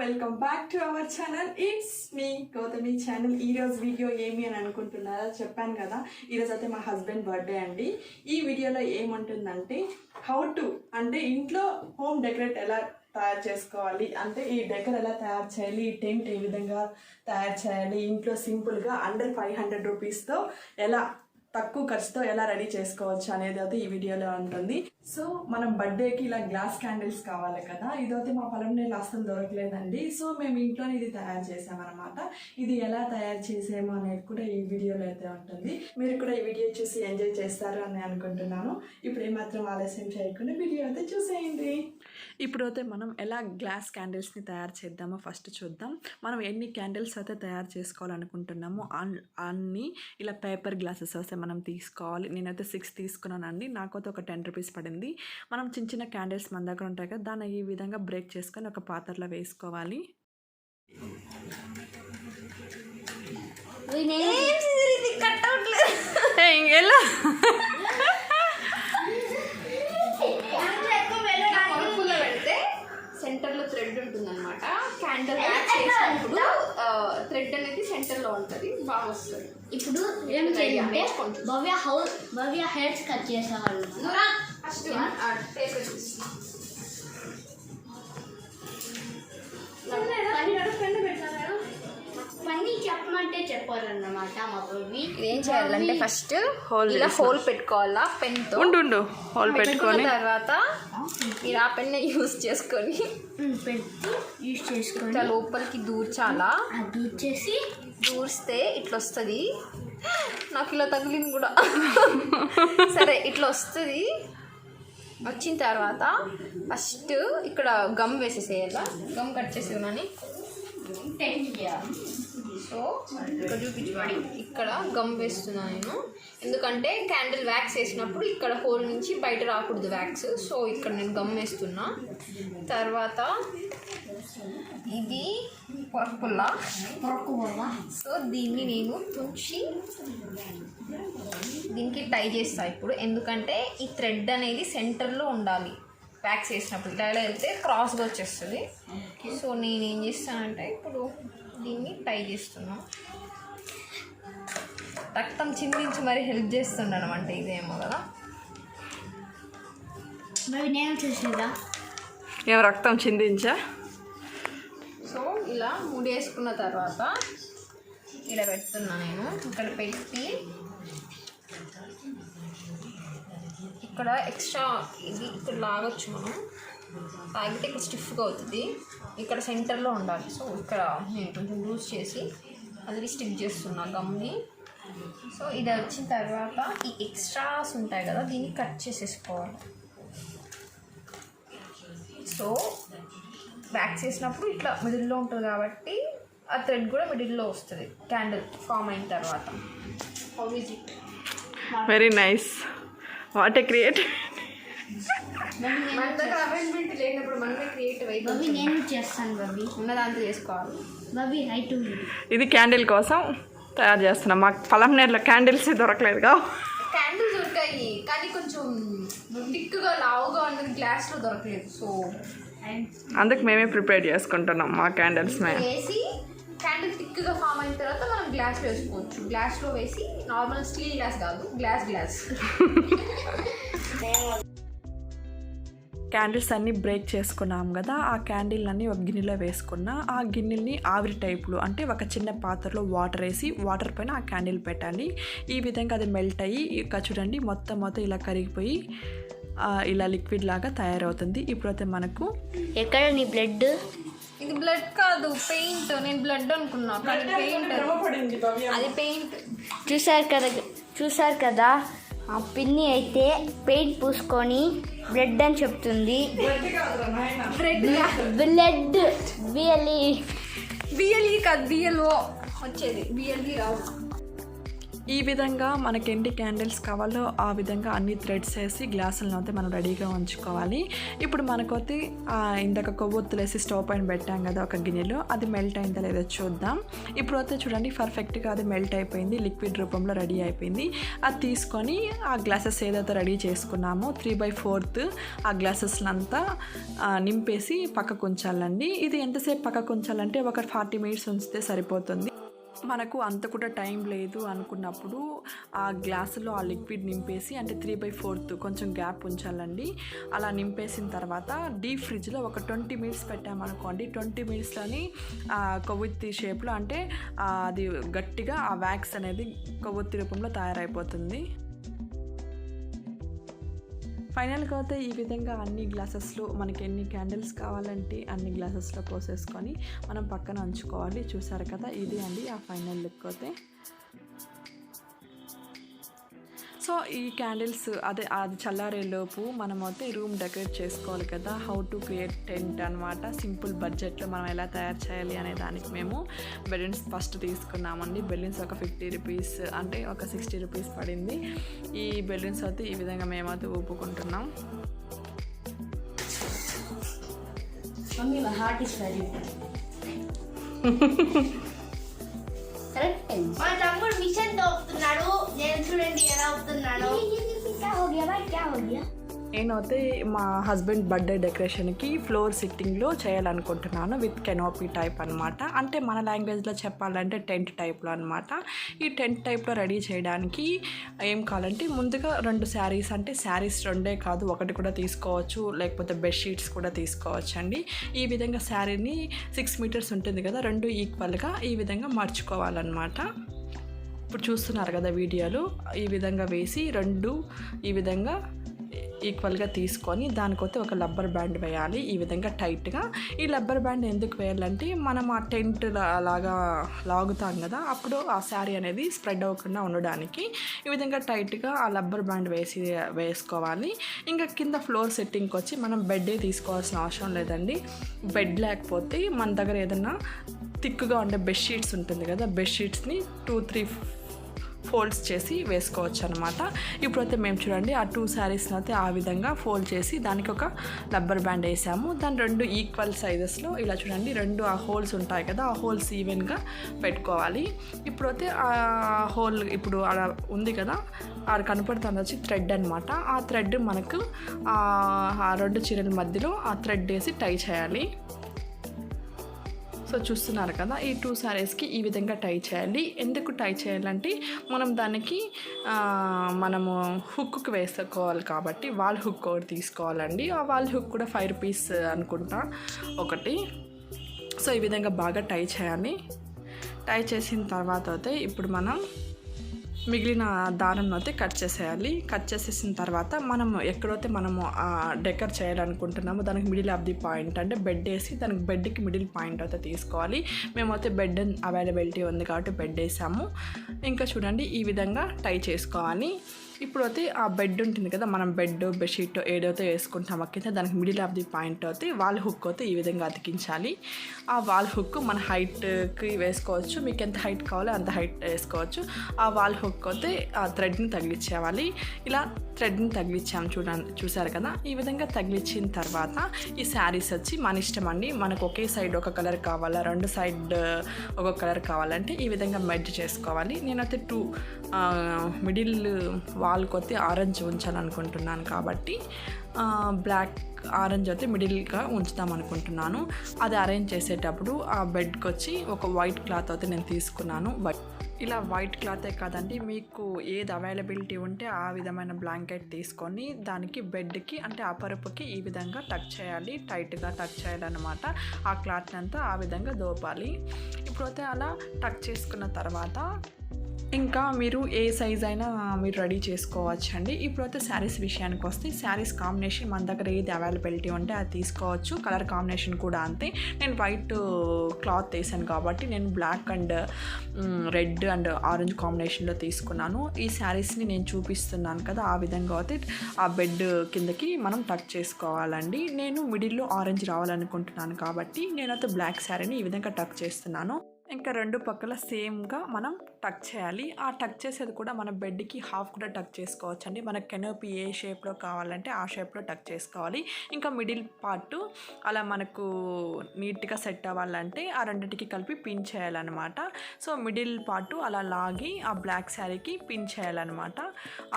Welcome back to our channel. It's me Gautami channel. ఈరోజు video ఏమి అని అనుకుంటున్నారా? చెప్పాను కదా, ఈరోజు అయితే మా హస్బెండ్ బర్త్డే అండి. ఈ వీడియోలో ఏముంటుందంటే హౌ టు అంటే ఇంట్లో హోమ్ డెకరేట్ ఎలా తయారు చేసుకోవాలి, అంటే ఈ డెకర్ ఎలా తయారు చేయాలి, ఈ టెంట్ ఏ విధంగా తయారు చేయాలి, ఇంట్లో సింపుల్గా అండర్ 500 రూపీస్తో ఎలా తక్కువ ఖర్చుతో ఎలా రెడీ చేసుకోవచ్చు అనేది అయితే ఈ వీడియోలో ఉంటుంది. సో మనం బర్త్డేకి ఇలా గ్లాస్ క్యాండిల్స్ కావాలి కదా, ఇదైతే మా పొలంలో అస్సలు దొరకలేదండి. సో మేము ఇంట్లోనే ఇది తయారు చేసామన్నమాట. ఇది ఎలా తయారు చేసాము అనేది కూడా ఈ వీడియోలో అయితే ఉంటుంది. మీరు కూడా ఈ వీడియో చూసి ఎంజాయ్ చేస్తారు అని అనుకుంటున్నాను. ఇప్పుడు ఏమాత్రం ఆలస్యం చేయకుండా వీడియో అయితే చూసేయండి. ఇప్పుడైతే మనం ఎలా గ్లాస్ క్యాండిల్స్ని తయారు చేద్దామో ఫస్ట్ చూద్దాం. మనం ఎన్ని క్యాండిల్స్ అయితే తయారు చేసుకోవాలనుకుంటున్నామో అన్ని ఇలా పేపర్ గ్లాసెస్ అయితే మనం తీసుకోవాలి. నేనైతే 6 తీసుకున్నానండి. నాకైతే ఒక 10 రూపీస్ పడింది. మనం చిన్న చిన్న క్యాండిల్స్ మన దగ్గర ఉంటాయి కదా, దాన్ని ఈ విధంగా బ్రేక్ చేసుకొని ఒక పాత్రలో వేసుకోవాలి. ఎలా సెంటర్లో థ్రెడ్ ఉంటుంది అనమాట. క్యాండిల్ యాడ్ చేసినప్పుడు థ్రెడ్ అనేది సెంటర్లో ఉంటుంది, బాగా వస్తుంది. ఇప్పుడు ఏం చేయాలంటే భవ్య హెయిర్స్ కట్ చేసేవాళ్ళు పని చెప్పమంటే చెప్పారన్నమాట మా భవ్య. ఏం చేయాలంటే ఫస్ట్ ఇలా హోల్ పెట్టుకోవాలా పెన్తో. హోల్ పెట్టుకొని తర్వాత మీరు ఆ పెన్ యూజ్ చేసుకొని ఇట్లా లోపలికి దూర్చాలా. దూరిస్తే ఇట్లా వస్తుంది. నాకు ఇలా తగిలింది కూడా. సరే ఇట్లా వస్తుంది. వచ్చిన తర్వాత ఫస్ట్ ఇక్కడ గమ్ వేసేసేయాలా. గమ్ కట్ చేసేదని సో ఇక్కడ చూపించబడి ఇక్కడ గమ్ వేస్తున్నాను నేను. ఎందుకంటే క్యాండిల్ వ్యాక్స్ వేసినప్పుడు ఇక్కడ హోల్ నుంచి బయట రాకూడదు వ్యాక్స్. సో ఇక్కడ నేను గమ్ వేస్తున్నా. తర్వాత ఇది పొరకుల్ల. సో దీన్ని నేను తుంచి దీనికి టై చేస్తాను ఇప్పుడు. ఎందుకంటే ఈ థ్రెడ్ అనేది సెంటర్లో ఉండాలి. వ్యాక్స్ వేసినప్పుడు ఇలా వెళ్తే క్రాస్గా వచ్చేస్తుంది. సో నేనేం చేస్తానంటే ఇప్పుడు దీన్ని టై చేస్తున్నాను. రక్తం చిందించి మరి హెల్ప్ చేస్తున్నాను అనమాట. ఇదేమో కదా, నేను చూసేదా ఏం రక్తం చిందించా. సో ఇలా ముడేసుకున్న తర్వాత ఇలా పెడుతున్నా నేను. ఇక్కడ పెట్టి ఇక్కడ ఎక్స్ట్రా ఇది ఇక్కడ లాగొచ్చు మనం. లాగితే ఇక్కడ స్టిఫ్గా అవుతుంది. ఇక్కడ సెంటర్లో ఉండాలి. సో ఇక్కడ నేను కొంచెం లూజ్ చేసి అది స్టిక్ చేస్తున్నా గమ్ని. సో ఇది వచ్చిన తర్వాత ఈ ఎక్స్ట్రాస్ ఉంటాయి కదా, దీన్ని కట్ చేసేసుకోవాలి. సో వ్యాక్స్ చేసినప్పుడు ఇట్లా మిడిల్లో ఉంటుంది కాబట్టి ఆ థ్రెడ్ కూడా మిడిల్లో వస్తుంది క్యాండిల్ ఫామ్ అయిన తర్వాత. How is it? Very nice. What a creative. మన దగ్గర అవైలబిలిటీ లేనప్పుడు మనమే క్రియేటివ్ అయిపోయి నేను చేస్తాను. భవ్య ఉన్న దాంతో చేసుకోవాలి. భవ్య రైట్. ఇది క్యాండిల్ కోసం తయారు చేస్తున్నాం. మాకు పొలంనేరులో క్యాండిల్స్ దొరకలేదుగా. క్యాండిల్స్ దొరికాయి కానీ కొంచెం థిక్గా లావుగా ఉన్నది గ్లాస్లో దొరకలేదు. సో అందుకు మేమే ప్రిపేర్ చేసుకుంటున్నాం మా క్యాండిల్స్. మేము వేసి క్యాండిల్ థిక్గా ఫామ్ అయిన తర్వాత మనం గ్లాస్లో వేసుకోవచ్చు. గ్లాస్లో వేసి నార్మల్ స్టీల్ గ్లాస్ కాదు, గ్లాస్ క్యాండిల్స్ అన్నీ బ్రేక్ చేసుకున్నాం కదా, ఆ క్యాండిల్ అన్నీ ఒక గిన్నెలో వేసుకున్నా. ఆ గిన్నెల్ని ఆవిరి టైప్లో అంటే ఒక చిన్న పాత్రలో వాటర్ వేసి వాటర్ పైన ఆ క్యాండిల్ పెట్టాలి. ఈ విధంగా అది మెల్ట్ అయ్యి ఇక చూడండి మొత్తం ఇలా కరిగిపోయి ఇలా లిక్విడ్ లాగా తయారవుతుంది. ఇప్పుడైతే మనకు ఎక్కడ నీ బ్లడ్ ఇది బ్లడ్ కాదు, పెయింట్. నేను బ్లడ్ అనుకున్నా, కానీ పెయింట్. పడింది భవ్య. అది పెయింట్. చూసారు కదా ఆ పిన్ని అయితే పెయింట్ పూసుకొని బ్లడ్ అని చెప్తుంది. బ్లడ్ కాదురా నాయనా. బ్లడ్ బిఎల్ఈ కాదు, బిఎల్ఓ వచ్చేది, బిఎల్ఈ రావు. ఈ విధంగా మనకి ఎన్ని క్యాండిల్స్ కావాలో ఆ విధంగా అన్ని థ్రెడ్స్ వేసి గ్లాసులను అయితే మనం రెడీగా ఉంచుకోవాలి. ఇప్పుడు మనకొతే ఇందాక కొవ్వొత్తులు వేసి స్టవ్ పైన పెట్టాం కదా ఒక గిన్నెలో, అది మెల్ట్ అయిందో లేదో చూద్దాం. ఇప్పుడు అయితే చూడండి పర్ఫెక్ట్గా అది మెల్ట్ అయిపోయింది, లిక్విడ్ రూపంలో రెడీ అయిపోయింది. అది తీసుకొని ఆ గ్లాసెస్ ఏదైతే రెడీ చేసుకున్నామో 3/4 ఆ గ్లాసెస్లంతా నింపేసి పక్కకు ఉంచాలండి. ఇది ఎంతసేపు పక్కకు ఉంచాలంటే ఒక 40 మినిట్స్ ఉంచితే సరిపోతుంది. మనకు అంత కూడా టైం లేదు అనుకున్నప్పుడు ఆ గ్లాసులో ఆ లిక్విడ్ నింపేసి, అంటే 3/4 కొంచెం గ్యాప్ ఉంచాలండి. అలా నింపేసిన తర్వాత డీప్ ఫ్రిడ్జ్లో ఒక 20 మినిట్స్ పెట్టామనుకోండి. 20 మినిట్స్లోని కొవ్వొత్తి షేప్లో, అంటే అది గట్టిగా ఆ వ్యాక్స్ అనేది కొవ్వొత్తి రూపంలో తయారైపోతుంది. ఫైనల్గా అయితే ఈ విధంగా అన్ని గ్లాసెస్లో మనకి ఎన్ని క్యాండిల్స్ కావాలంటే అన్ని గ్లాసెస్లో పోసేసుకొని మనం పక్కన ఉంచుకోవాలి. చూసారు కదా, ఇది అండి ఆ ఫైనల్ లుక్ అయితే. సో ఈ క్యాండిల్స్ అది చల్లారేలోపు మనమైతే రూమ్ డెకరేట్ చేసుకోవాలి కదా. హౌ టు క్రియేట్ టెంట్ అనమాట. సింపుల్ బడ్జెట్లో మనం ఎలా తయారు చేయాలి అనే దానికి మేము బెలూన్స్ ఫస్ట్ తీసుకున్నామండి. బెలూన్స్ ఒక 50 రూపీస్, అంటే ఒక 60 రూపీస్ పడింది. ఈ బెలూన్స్ అయితే ఈ విధంగా మేమైతే ఊపుకుంటున్నాం. మా తమ్ముడు మిషన్ తో అవుతున్నాడు, నేను చూడండి ఎలా అవుతున్నాడు. నేనైతే మా హస్బెండ్ బర్త్డే డెకరేషన్కి ఫ్లోర్ సిట్టింగ్లో చేయాలనుకుంటున్నాను విత్ కెనోపీ టైప్ అనమాట. అంటే మన లాంగ్వేజ్లో చెప్పాలంటే టెంట్ టైప్లో అనమాట. ఈ టెంట్ టైప్లో రెడీ చేయడానికి ఏం కావాలంటే ముందుగా 2 శారీస్, అంటే శారీస్ 2 కాదు 1 కూడా తీసుకోవచ్చు, లేకపోతే బెడ్షీట్స్ కూడా తీసుకోవచ్చు అండి. ఈ విధంగా శారీని 6 మీటర్స్ ఉంటుంది కదా, 2 ఈక్వల్గా ఈ విధంగా మర్చుకోవాలన్నమాట. ఇప్పుడు చూస్తున్నారు కదా వీడియోలు, ఈ విధంగా వేసి 2 ఈ విధంగా ఈక్వల్గా తీసుకొని దానికొస్తే ఒక రబ్బర్ బ్యాండ్ వేయాలి ఈ విధంగా టైట్గా. ఈ రబ్బర్ బ్యాండ్ ఎందుకు వేయాలంటే మనం ఆ టెంట్ లాగా లాగుతాం కదా, అప్పుడు ఆ శారీ అనేది స్ప్రెడ్ అవ్వకుండా ఉండడానికి ఈ విధంగా టైట్గా ఆ రబ్బర్ బ్యాండ్ వేసుకోవాలి. ఇంకా కింద ఫ్లోర్ సెట్టింగ్కి వచ్చి మనం బెడ్డే తీసుకోవాల్సిన అవసరం లేదండి. బెడ్ లేకపోతే మన దగ్గర ఏదైనా థిక్గా ఉండే బెడ్షీట్స్ ఉంటుంది కదా, బెడ్షీట్స్ని 2-3 ఫోల్డ్స్ చేసి వేసుకోవచ్చు అనమాట. ఇప్పుడైతే మేము చూడండి ఆ 2 శారీస్ని అయితే ఆ విధంగా ఫోల్డ్ చేసి దానికి ఒక రబ్బర్ బ్యాండ్ వేసాము. దాని 2 ఈక్వల్ సైజెస్లో ఇలా చూడండి 2 ఆ హోల్స్ ఉంటాయి కదా, ఆ హోల్స్ ఈవెన్గా పెట్టుకోవాలి. ఇప్పుడైతే ఆ హోల్ ఇప్పుడు అలా ఉంది కదా, అది కనపడుతుంది వచ్చి థ్రెడ్ అనమాట. ఆ థ్రెడ్ మనకు ఆ 2 చీరల మధ్యలో ఆ థ్రెడ్ వేసి టై చేయాలి. సో చూస్తున్నారు కదా, ఈ 2 శారీస్కి ఈ విధంగా టై చేయాలి. ఎందుకు టై చేయాలంటే మనం దానికి మనము హుక్కి వేసుకోవాలి కాబట్టి వాల్ హుక్ ఒకటి తీసుకోవాలండి. ఆ వాల్ హుక్ కూడా 5 రూపీస్ అనుకుంటా ఒకటి. సో ఈ విధంగా బాగా టై చేయాలి. టై చేసిన తర్వాత అయితే ఇప్పుడు మనం మిగిలిన దారం అయితే కట్ చేసేయాలి. కట్ చేసేసిన తర్వాత మనము ఎక్కడైతే మనము డెకర్ చేయాలనుకుంటున్నామో దానికి మిడిల్ ఆఫ్ ది పాయింట్, అంటే బెడ్ వేసి దానికి బెడ్కి మిడిల్ పాయింట్ అయితే తీసుకోవాలి. మేమైతే బెడ్ అవైలబిలిటీ ఉంది కాబట్టి బెడ్ వేసాము. ఇంకా చూడండి ఈ విధంగా టై చేసుకోవాలి. ఇప్పుడైతే ఆ బెడ్ ఉంటుంది కదా, మనం బెడ్ బెడ్షీట్ ఏదైతే వేసుకుంటామో కింద దానికి మిడిల్ ఆఫ్ ది పాయింట్ అయితే వాల్ హుక్ అయితే ఈ విధంగా అతికించాలి. ఆ వాల్ హుక్ మన హైట్కి వేసుకోవచ్చు, మీకు ఎంత హైట్ కావాలో అంత హైట్ వేసుకోవచ్చు. ఆ వాల్ హుక్ అయితే ఆ థ్రెడ్ని తగిలించేవాలి. ఇలా థ్రెడ్ని తగిలించాము చూసారు కదా. ఈ విధంగా తగిలించిన తర్వాత ఈ శారీస్ వచ్చి మన ఇష్టం అండి. మనకు ఒకే సైడ్ ఒక కలర్ కావాలా, 2 సైడ్ ఒక కలర్ కావాలంటే ఈ విధంగా మెర్జ్ చేసుకోవాలి. నేనైతే 2 మిడిల్ వాల్కి వచ్చి ఆరెంజ్ ఉంచాలనుకుంటున్నాను కాబట్టి బ్లాక్ ఆరెంజ్ అయితే మిడిల్గా ఉంచుదాం అనుకుంటున్నాను. అది అరేంజ్ చేసేటప్పుడు ఆ బెడ్కి వచ్చి ఒక వైట్ క్లాత్ అయితే నేను తీసుకున్నాను. ఇలా వైట్ క్లాతే కాదండి, మీకు ఏది అవైలబిలిటీ ఉంటే ఆ విధమైన బ్లాంకెట్ తీసుకొని దానికి బెడ్కి అంటే ఆ పరుపుకి ఈ విధంగా టచ్ చేయాలి, టైట్గా టచ్ చేయాలన్నమాట. ఆ క్లాత్ని అంతా ఆ విధంగా దోపాలి. ఇప్పుడైతే అలా టచ్ చేసుకున్న తర్వాత ఇంకా మీరు ఏ సైజ్ అయినా మీరు రెడీ చేసుకోవచ్చు అండి. ఇప్పుడైతే శారీస్ విషయానికి వస్తే శారీస్ కాంబినేషన్ మన దగ్గర ఏది అవైలబిలిటీ ఉంటే అది తీసుకోవచ్చు. కలర్ కాంబినేషన్ కూడా అంతే. నేను వైట్ క్లాత్ వేసాను కాబట్టి నేను black and red and orange కాంబినేషన్లో తీసుకున్నాను. ఈ శారీస్ని నేను చూపిస్తున్నాను కదా, ఆ విధంగా అయితే ఆ బెడ్ కిందకి మనం టక్ చేసుకోవాలండి. నేను మిడిల్లో ఆరెంజ్ రావాలనుకుంటున్నాను కాబట్టి నేనైతే బ్లాక్ శారీని ఈ విధంగా టక్ చేస్తున్నాను. ఇంకా రెండు పక్కల సేమ్గా మనం టక్ చేయాలి. ఆ టక్ చేసేది కూడా మన బెడ్కి హాఫ్ కూడా టక్ చేసుకోవచ్చు అండి. మనకు కెనోపీ ఏ షేప్లో కావాలంటే ఆ షేప్లో టక్ చేసుకోవాలి. ఇంకా మిడిల్ పార్ట్ అలా మనకు నీట్గా సెట్ అవ్వాలంటే ఆ రెండింటికి కలిపి పిన్ చేయాలన్నమాట. సో మిడిల్ పార్ట్ అలా లాగి ఆ బ్లాక్ శారీకి పిన్ చేయాలన్నమాట.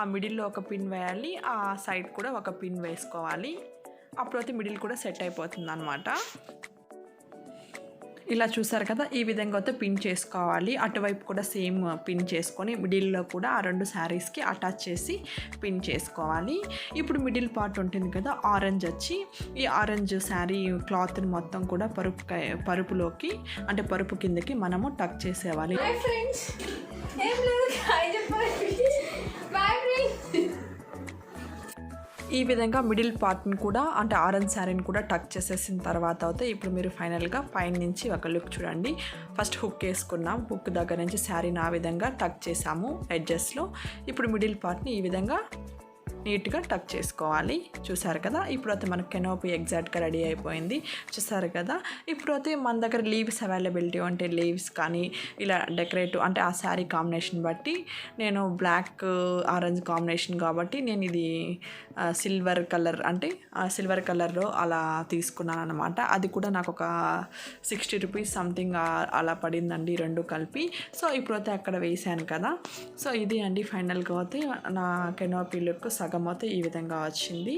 ఆ మిడిల్లో ఒక పిన్ వేయాలి, ఆ సైడ్ కూడా ఒక పిన్ వేసుకోవాలి. అప్పుడైతే మిడిల్ కూడా సెట్ అయిపోతుంది అన్నమాట. ఇలా చూసారు కదా, ఈ విధంగా అయితే పిన్ చేసుకోవాలి. అటువైపు కూడా సేమ్ పిన్ చేసుకొని మిడిల్లో కూడా ఆ రెండు శారీస్కి అటాచ్ చేసి పిన్ చేసుకోవాలి. ఇప్పుడు మిడిల్ పార్ట్ ఉంటుంది కదా, ఆరెంజ్ వచ్చి ఈ ఆరెంజ్ శారీ క్లాత్ని మొత్తం కూడా పరుపులోకి అంటే పరుపు కిందకి మనము టక్ చేసేవాలి. ఈ విధంగా మిడిల్ పార్ట్ని కూడా అంటే ఆరెంజ్ శారీని కూడా టక్ చేసేసిన తర్వాత అయితే ఇప్పుడు మీరు ఫైనల్గా పైన నుంచి ఒక లుక్ చూడండి. ఫస్ట్ హుక్ వేసుకున్నాం, హుక్ దగ్గర నుంచి శారీని ఆ విధంగా టక్ చేసాము ఎడ్జెస్లో. ఇప్పుడు మిడిల్ పార్ట్ని ఈ విధంగా నీట్గా టక్ చేసుకోవాలి. చూసారు కదా, ఇప్పుడైతే మనకు కెనోపీ ఎగ్జాక్ట్గా రెడీ అయిపోయింది. చూసారు కదా, ఇప్పుడైతే మన దగ్గర లీవ్స్ అవైలబిలిటీ ఉంటే లీవ్స్ కానీ ఇలా డెకరేటివ్ అంటే ఆ శారీ కాంబినేషన్ బట్టి నేను బ్లాక్ ఆరెంజ్ కాంబినేషన్ కాబట్టి నేను ఇది సిల్వర్ కలర్ అంటే సిల్వర్ కలర్లో అలా తీసుకున్నాను అనమాట. అది కూడా నాకు ఒక 60 రూపీస్ సంథింగ్ అలా పడిందండి రెండు కలిపి. సో ఇప్పుడైతే అక్కడ వేసాను కదా. సో ఇది అండి ఫైనల్గా అయితే నా కెనోపీ లుక్ సగం అయితే ఈ విధంగా వచ్చింది.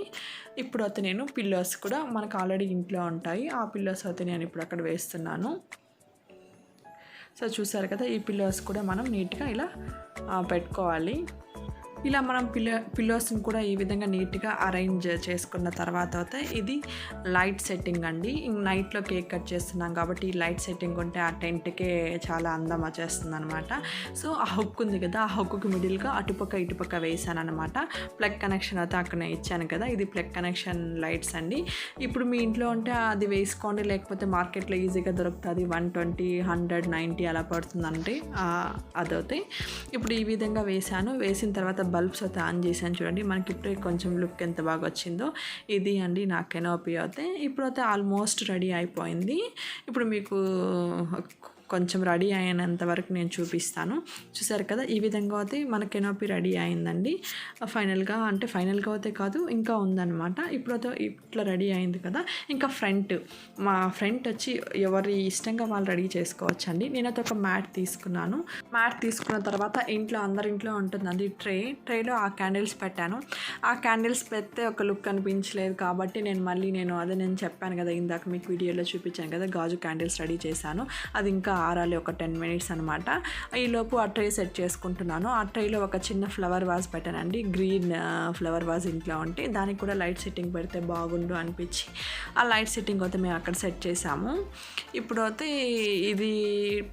ఇప్పుడు అయితే నేను పిల్లోస్ కూడా మనకు ఆల్రెడీ ఇంట్లో ఉంటాయి, ఆ పిల్లోస్ అయితే నేను ఇప్పుడు అక్కడ వేస్తున్నాను. సో చూసారు కదా, ఈ పిల్లోస్ కూడా మనం నీట్గా ఇలా పెట్టుకోవాలి. ఇలా మనం పిల్లోస్ని కూడా ఈ విధంగా నీట్గా అరేంజ్ చేసుకున్న తర్వాత అయితే ఇది లైట్ సెట్టింగ్ అండి. నైట్లో కేక్ కట్ చేస్తున్నాం కాబట్టి ఈ లైట్ సెట్టింగ్ ఉంటే ఆ టెంట్కే చాలా అందం వచ్చేస్తుంది అనమాట. సో ఆ హుక్ ఉంది కదా, ఆ హుక్కి మిడిల్గా అటుపక్క ఇటుపక్క వేసాను అనమాట. ప్లగ్ కనెక్షన్ అయితే అక్కడ ఇచ్చాను కదా, ఇది ప్లగ్ కనెక్షన్ లైట్స్ అండి. ఇప్పుడు మీ ఇంట్లో ఉంటే అది వేసుకోండి, లేకపోతే మార్కెట్లో ఈజీగా దొరుకుతుంది. 120, 100, 90 అలా పడుతుందండి అదైతే. ఇప్పుడు ఈ విధంగా వేసాను. వేసిన తర్వాత బల్బ్స్ అయితే ఆన్ చేశాను చూడండి, మనకి ఇప్పుడే కొంచెం లుక్ ఎంత బాగా వచ్చిందో. ఇది అండి నా కెనోపీ అయితే. ఇప్పుడైతే ఆల్మోస్ట్ రెడీ అయిపోయింది. ఇప్పుడు మీకు కొంచెం రెడీ అయినంత వరకు నేను చూపిస్తాను. చూసారు కదా, ఈ విధంగా అయితే మన కెనోపీ రెడీ అయిందండి. ఫైనల్గా అయితే కాదు, ఇంకా ఉందన్నమాట. ఇప్పుడైతే ఇట్లా రెడీ అయింది కదా. ఇంకా మా ఫ్రంట్ వచ్చి ఎవరి ఇష్టంగా వాళ్ళు రెడీ చేసుకోవచ్చు అండి. నేనైతే ఒక మ్యాట్ తీసుకున్నాను. మ్యాట్ తీసుకున్న తర్వాత అందరి ఇంట్లో ఉంటుందండి ట్రేలో ఆ క్యాండిల్స్ పెట్టాను. ఆ క్యాండిల్స్ పెడితే ఒక లుక్ అనిపించలేదు కాబట్టి నేను చెప్పాను కదా ఇందాక మీకు వీడియోలో చూపించాను కదా, గాజు క్యాండిల్స్ రెడీ చేశాను. అది ఇంకా ఆరాలి ఒక 10 minutes అనమాట. ఈలోపు ఆ ట్రే సెట్ చేసుకుంటున్నాను. ఆ ట్రేలో ఒక చిన్న ఫ్లవర్ వాజ్ పెట్టానండి, గ్రీన్ ఫ్లవర్ వాజ్ ఇంట్లో ఉంటే దానికి కూడా లైట్ సెట్టింగ్ పెడితే బాగుండు అనిపించి ఆ లైట్ సెట్టింగ్ అయితే మేము అక్కడ సెట్ చేసాము. ఇప్పుడు అయితే ఇది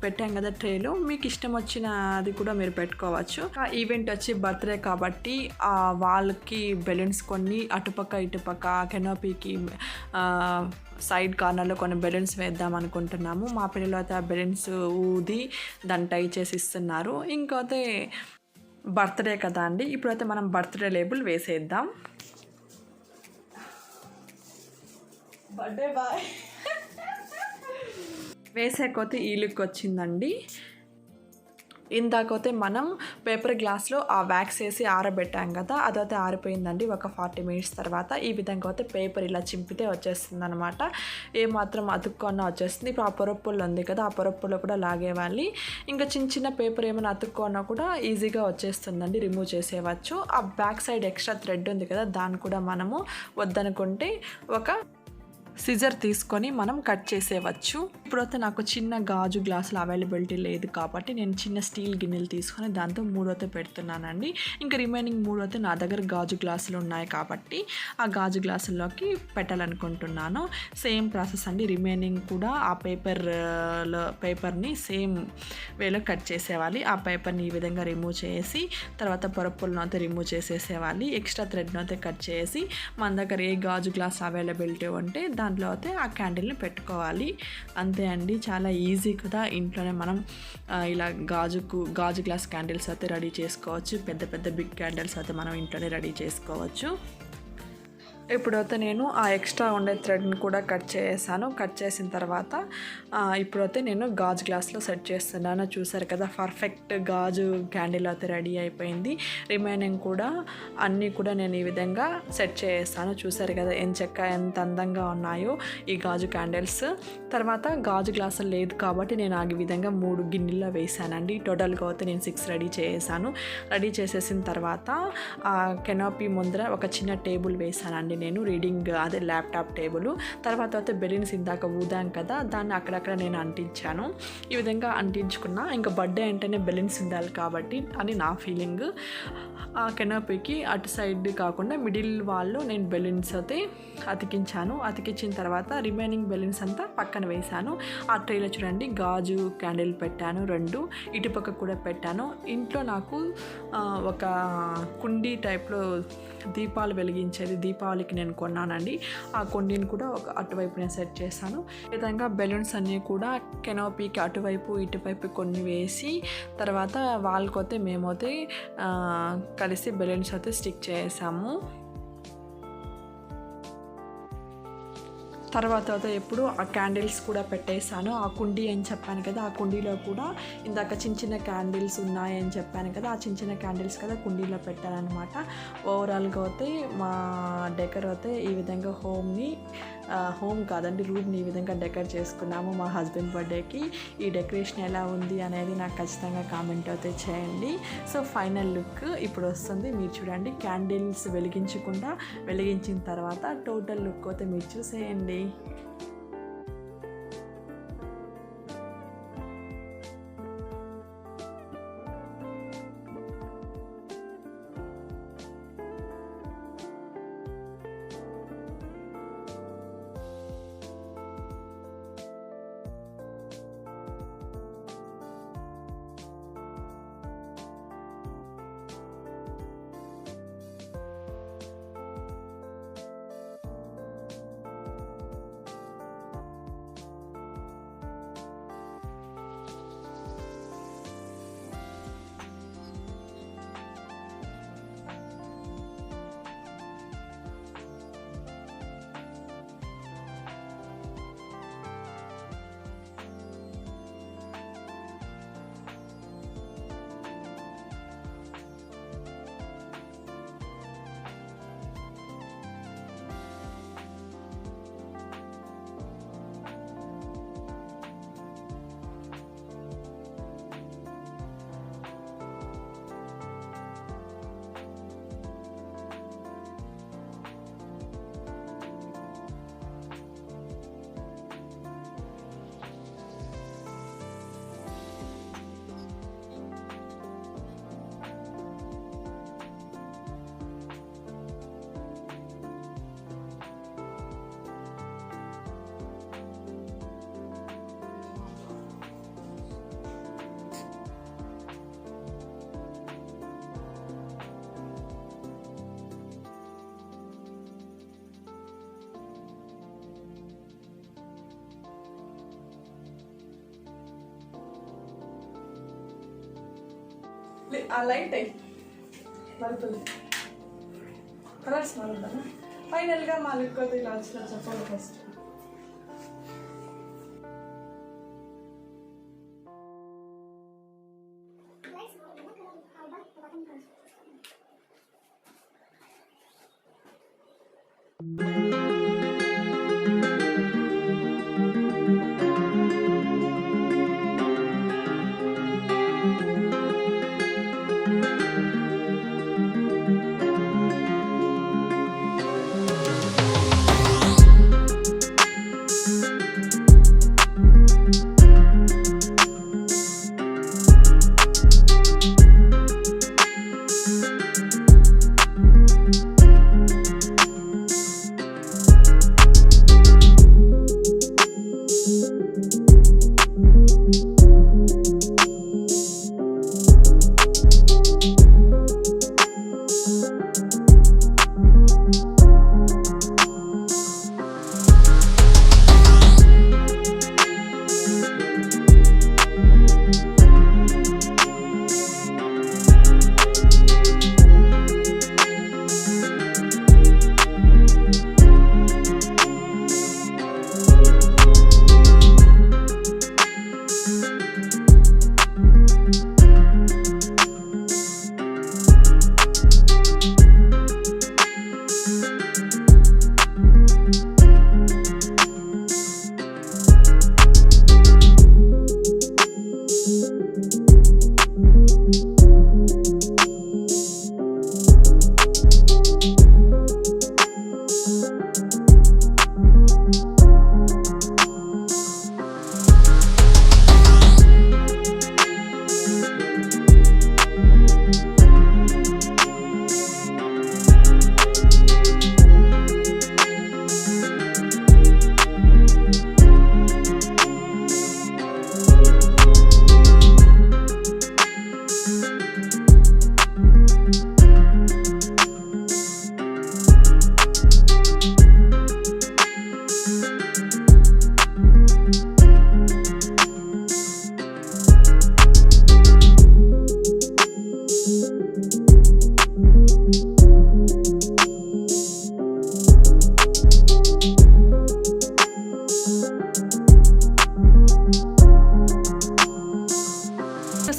పెట్టాం కదా ట్రేలో, మీకు ఇష్టం వచ్చిన అది కూడా మీరు పెట్టుకోవచ్చు. ఆ ఈవెంట్ వచ్చి బర్త్డే కాబట్టి ఆ వాళ్ళకి బెలూన్స్ కొన్ని అటుపక్క ఇటుపక్క కెనోపీకి సైడ్ కార్నర్లో కొన్ని బెలూన్స్ వేద్దాం అనుకుంటున్నాము. మా పిల్లలు అయితే ఆ బెలూన్స్ ఊది దాన్ని టై చేసి ఇస్తున్నారు. ఇంకైతే బర్త్డే కదా అండి, ఇప్పుడైతే మనం బర్త్డే లేబుల్ వేసేద్దాం. బర్త్డే బాయ్ వేసేకొతే ఈ లుక్ వచ్చిందండి. ఇందాకైతే మనం పేపర్ గ్లాస్లో ఆ వ్యాక్స్ వేసి ఆరబెట్టాం కదా, అదైతే ఆరిపోయిందండి. ఒక 40 minutes తర్వాత ఈ విధంగా అయితే పేపర్ ఇలా చింపితే వచ్చేస్తుంది అనమాట. ఏమాత్రం అతుక్కొన్న వచ్చేస్తుంది. ఇప్పుడు ఆ పొరప్పులు ఉంది కదా, ఆ పొరప్పులో కూడా లాగేవాలి. ఇంకా చిన్న పేపర్ ఏమైనా అతుక్కొన్నా కూడా ఈజీగా వచ్చేస్తుందండి, రిమూవ్ చేసేవచ్చు. ఆ బ్యాక్ సైడ్ ఎక్స్ట్రా థ్రెడ్ ఉంది కదా, దాన్ని కూడా మనము వద్దనుకుంటే ఒక సిజర్ తీసుకొని మనం కట్ చేసేవచ్చు. ఇప్పుడైతే నాకు చిన్న గాజు గ్లాసులు అవైలబిలిటీ లేదు కాబట్టి నేను చిన్న స్టీల్ గిన్నెలు తీసుకొని దాంతో 3 అయితే పెడుతున్నానండి. ఇంకా రిమైనింగ్ 3 అయితే నా దగ్గర గాజు గ్లాసులు ఉన్నాయి కాబట్టి ఆ గాజు గ్లాసుల్లోకి పెట్టాలనుకుంటున్నాను. సేమ్ ప్రాసెస్ అండి. రిమైనింగ్ కూడా ఆ పేపర్ని సేమ్ వేలో కట్ చేసేవాలి. ఆ పేపర్ని ఈ విధంగా రిమూవ్ చేసి తర్వాత పొరపులను అయితే రిమూవ్ చేసేసేవాలి. ఎక్స్ట్రా థ్రెడ్ను అయితే కట్ చేసి మన దగ్గర ఏ గాజు గ్లాస్ అవైలబిలిటీ ఉంటే దాంట్లో అయితే ఆ క్యాండిల్ని పెట్టుకోవాలి. అంతే అండి, చాలా ఈజీ కదా. ఇంట్లోనే మనం ఇలా గాజు గ్లాస్ క్యాండిల్స్ అయితే రెడీ చేసుకోవచ్చు. పెద్ద పెద్ద బిగ్ క్యాండిల్స్ అయితే మనం ఇంట్లోనే రెడీ చేసుకోవచ్చు. ఇప్పుడైతే నేను ఆ ఎక్స్ట్రా ఉండే థ్రెడ్ని కూడా కట్ చేసాను. కట్ చేసిన తర్వాత ఇప్పుడైతే నేను గాజు గ్లాస్లో సెట్ చేస్తున్నాను. చూసారు కదా, పర్ఫెక్ట్ గాజు క్యాండిల్ అయితే రెడీ అయిపోయింది. రిమైనింగ్ కూడా అన్నీ కూడా నేను ఈ విధంగా సెట్ చేస్తాను. చూసారు కదా ఎంత అందంగా ఉన్నాయో ఈ గాజు క్యాండిల్స్. తర్వాత గాజు గ్లాసులు లేదు కాబట్టి నేను ఆ విధంగా 3 గిన్నెల్లో వేసానండి. టోటల్గా అయితే నేను 6 రెడీ చేసాను. రెడీ చేసేసిన తర్వాత ఆ కెనాపీ ముందర ఒక చిన్న టేబుల్ వేసానండి నేను, రీడింగ్ అదే ల్యాప్టాప్ టేబుల్. తర్వాత అయితే బెలూన్స్ ఇందాక ఊదాం కదా, దాన్ని అక్కడక్కడ నేను అంటించాను. ఈ విధంగా అంటించుకున్నా. ఇంకా బర్త్డే అంటేనే బెలూన్స్ ఉండాలి కాబట్టి అని నా ఫీలింగ్. ఆ కెనాపీకి అటు సైడ్ కాకుండా మిడిల్ వాల్లో నేను బెలూన్స్ అయితే అతికించాను. అతికించిన తర్వాత రిమైనింగ్ బెలూన్స్ అంతా పక్కన వేశాను. ఆ ట్రేలో చూడండి గాజు క్యాండిల్ పెట్టాను 2, ఇటుపక్క కూడా పెట్టాను. ఇంట్లో నాకు ఒక కుండీ టైప్లో దీపాలు వెలిగించేది దీపావళికి నేను కొన్నానండి. ఆ కుండీని కూడా అటువైపు నేను సెట్ చేశాను. ఈ విధంగా బెలూన్స్ అన్నీ కూడా కెనాపీకి అటువైపు ఇటువైపు కొన్ని వేసి తర్వాత వాళ్ళకైతే మేమైతే కలిసి బెలూన్స్ అయితే స్టిక్ చేసాము. తర్వాత ఎప్పుడు ఆ క్యాండిల్స్ కూడా పెట్టేశాను. ఆ కుండీ అని చెప్పాను కదా, ఆ కుండీలో కూడా ఇందాక చిన్న చిన్న క్యాండిల్స్ ఉన్నాయని చెప్పాను కదా, ఆ చిన్న చిన్న క్యాండిల్స్ కదా కుండీలో పెట్టానమాట. ఓవరాల్గా అయితే మా డెకర్ అయితే ఈ విధంగా హోమ్ కాదండి రూమ్ని ఈ విధంగా డెకర్ చేసుకున్నాము మా హస్బెండ్ బర్త్డేకి. ఈ డెకరేషన్ ఎలా ఉంది అనేది నాకు ఖచ్చితంగా కామెంట్ అయితే చేయండి. సో ఫైనల్ లుక్ ఇప్పుడు వస్తుంది, మీరు చూడండి. క్యాండిల్స్ వెలిగించిన తర్వాత టోటల్ లుక్ అయితే మీరు చూసేయండి. ఆ లైట్ బల్బులు కలర్స్ మారుద్దామా. ఫైనల్గా మా లుక్ అయితే ఇలా వచ్చిన చెప్పండి ఫస్ట్.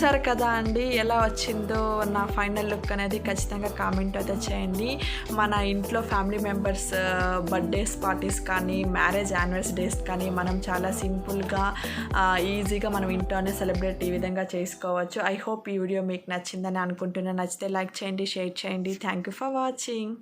చూసారు కదా అండి ఎలా వచ్చిందో నా ఫైనల్ లుక్ అనేది ఖచ్చితంగా కామెంట్ అయితే చేయండి. మన ఇంట్లో ఫ్యామిలీ మెంబర్స్ బర్త్డేస్ పార్టీస్ కానీ మ్యారేజ్ యానివర్సరీస్ కానీ మనం చాలా సింపుల్గా ఈజీగా మనం ఇంట్లోనే సెలబ్రేట్ ఈ విధంగా చేసుకోవచ్చు. ఐ హోప్ ఈ వీడియో మీకు నచ్చిందని అనుకుంటున్నాను. నచ్చితే లైక్ చేయండి, షేర్ చేయండి. Thank you for watching.